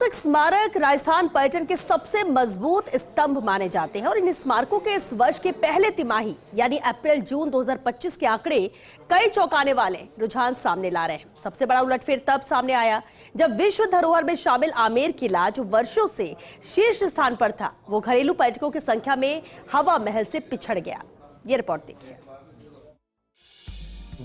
ऐतिहासिक स्मारक राजस्थान पर्यटन के सबसे मजबूत स्तंभ माने जाते हैं और इन स्मारकों के इस वर्ष के पहले तिमाही यानी अप्रैल जून 2025 के आंकड़े कई चौंकाने वाले रुझान सामने ला रहे हैं। सबसे बड़ा उलटफेर तब सामने आया जब विश्व धरोहर में शामिल आमेर किला, जो वर्षों से शीर्ष स्थान पर था, वो घरेलू पर्यटकों की संख्या में हवा महल से पिछड़ गया। ये रिपोर्ट देखिए।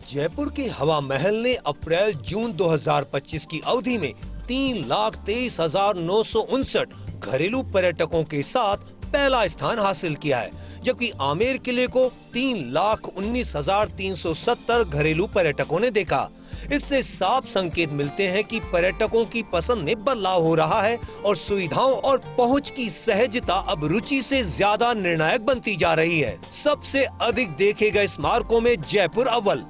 जयपुर के हवा महल ने अप्रैल जून 2025 की अवधि में 3,23,959 घरेलू पर्यटकों के साथ पहला स्थान हासिल किया है, जबकि आमेर किले को 3,19,370 घरेलू पर्यटकों ने देखा। इससे साफ संकेत मिलते हैं कि पर्यटकों की पसंद में बदलाव हो रहा है और सुविधाओं और पहुंच की सहजता अब रुचि से ज्यादा निर्णायक बनती जा रही है। सबसे अधिक देखे गए स्मारकों में जयपुर अव्वल।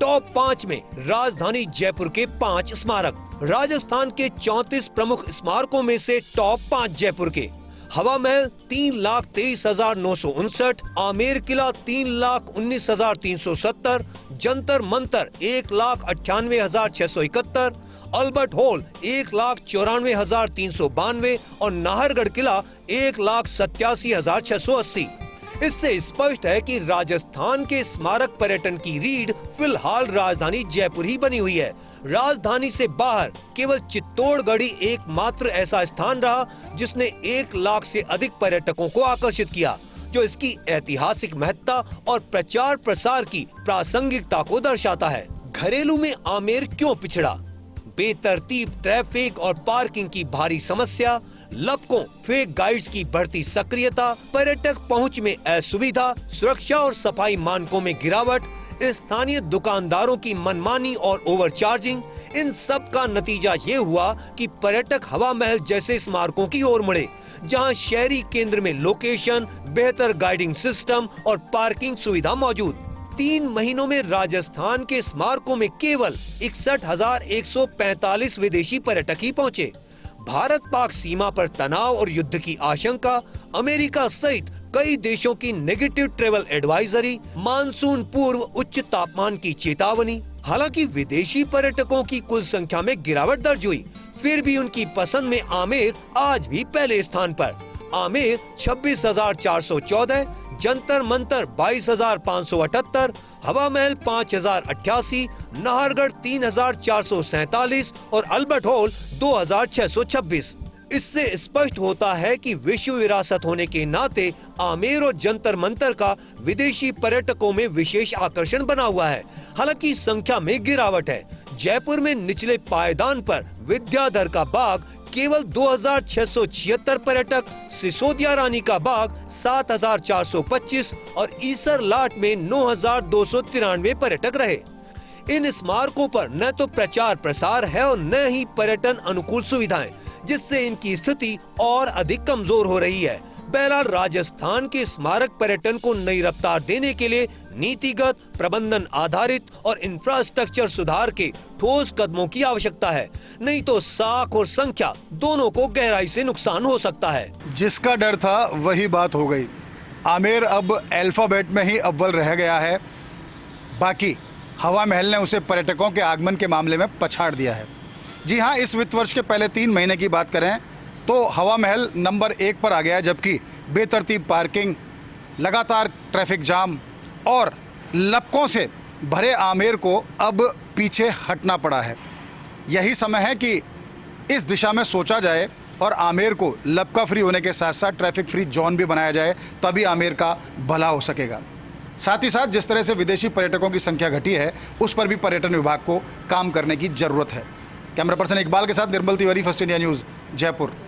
टॉप 5 में राजधानी जयपुर के 5 स्मारक, राजस्थान के 34 प्रमुख स्मारकों में से टॉप 5 जयपुर के। हवा महल 3,23,959, आमेर किला 3,19,370, जंतर मंतर 1,98,671, अल्बर्ट हॉल 1,94,392 और नाहरगढ़ किला 1,87,680। इससे स्पष्ट है कि राजस्थान के स्मारक पर्यटन की रीढ़ फिलहाल राजधानी जयपुर ही बनी हुई है। राजधानी से बाहर केवल चित्तौड़गढ़ ही एकमात्र ऐसा स्थान रहा जिसने 1 लाख से अधिक पर्यटकों को आकर्षित किया, जो इसकी ऐतिहासिक महत्ता और प्रचार प्रसार की प्रासंगिकता को दर्शाता है। घरेलू में आमेर क्यों पिछड़ा? बेतरतीब ट्रैफिक और पार्किंग की भारी समस्या, लपकों, फेक गाइड्स की बढ़ती सक्रियता, पर्यटक पहुंच में असुविधा, सुरक्षा और सफाई मानकों में गिरावट, स्थानीय दुकानदारों की मनमानी और ओवरचार्जिंग, इन सब का नतीजा ये हुआ कि पर्यटक हवा महल जैसे स्मारकों की ओर मुड़े, जहां शहरी केंद्र में लोकेशन, बेहतर गाइडिंग सिस्टम और पार्किंग सुविधा मौजूद। 3 महीनों में राजस्थान के स्मारकों में केवल 61,145 विदेशी पर्यटक ही पहुंचे। भारत पाक सीमा पर तनाव और युद्ध की आशंका, अमेरिका सहित कई देशों की नेगेटिव ट्रेवल एडवाइजरी, मानसून पूर्व उच्च तापमान की चेतावनी। हालांकि विदेशी पर्यटकों की कुल संख्या में गिरावट दर्ज हुई, फिर भी उनकी पसंद में आमेर आज भी पहले स्थान पर। आमेर 26,414, जंतर मंतर 22,578, हवा महल 5,088, नाहरगढ़ 3,447 और अल्बर्ट हॉल 2,626। इससे स्पष्ट होता है कि विश्व विरासत होने के नाते आमेर और जंतर मंतर का विदेशी पर्यटकों में विशेष आकर्षण बना हुआ है। हालांकि संख्या में गिरावट है। जयपुर में निचले पायदान पर विद्याधर का बाग केवल 2,676 पर्यटक, सिसोदिया रानी का बाग 7,425 और ईसर लाट में 9,293 पर्यटक रहे। इन स्मारकों पर न तो प्रचार प्रसार है और न ही पर्यटन अनुकूल सुविधाएं, जिससे इनकी स्थिति और अधिक कमजोर हो रही है। बहरहाल राजस्थान के स्मारक पर्यटन को नई रफ्तार देने के लिए नीतिगत, प्रबंधन आधारित और इंफ्रास्ट्रक्चर सुधार के ठोस कदमों की आवश्यकता है, नहीं तो साख और संख्या दोनों को गहराई से नुकसान हो सकता है। जिसका डर था वही बात हो गई। आमेर अब अल्फाबेट में ही अव्वल रह गया है, बाकी हवा महल ने उसे पर्यटकों के आगमन के मामले में पछाड़ दिया है। जी हाँ, इस वित्त वर्ष के पहले 3 महीने की बात करें तो हवा महल नंबर 1 पर आ गया है, जबकि बेतरतीब पार्किंग, लगातार ट्रैफिक जाम और लपकों से भरे आमेर को अब पीछे हटना पड़ा है। यही समय है कि इस दिशा में सोचा जाए और आमेर को लपका फ्री होने के साथ साथ ट्रैफिक फ्री जोन भी बनाया जाए, तभी आमेर का भला हो सकेगा। साथ ही साथ जिस तरह से विदेशी पर्यटकों की संख्या घटी है, उस पर भी पर्यटन विभाग को काम करने की जरूरत है। कैमरा पर्सन इकबाल के साथ Nirmal Tiwari, first India news, Jaipur.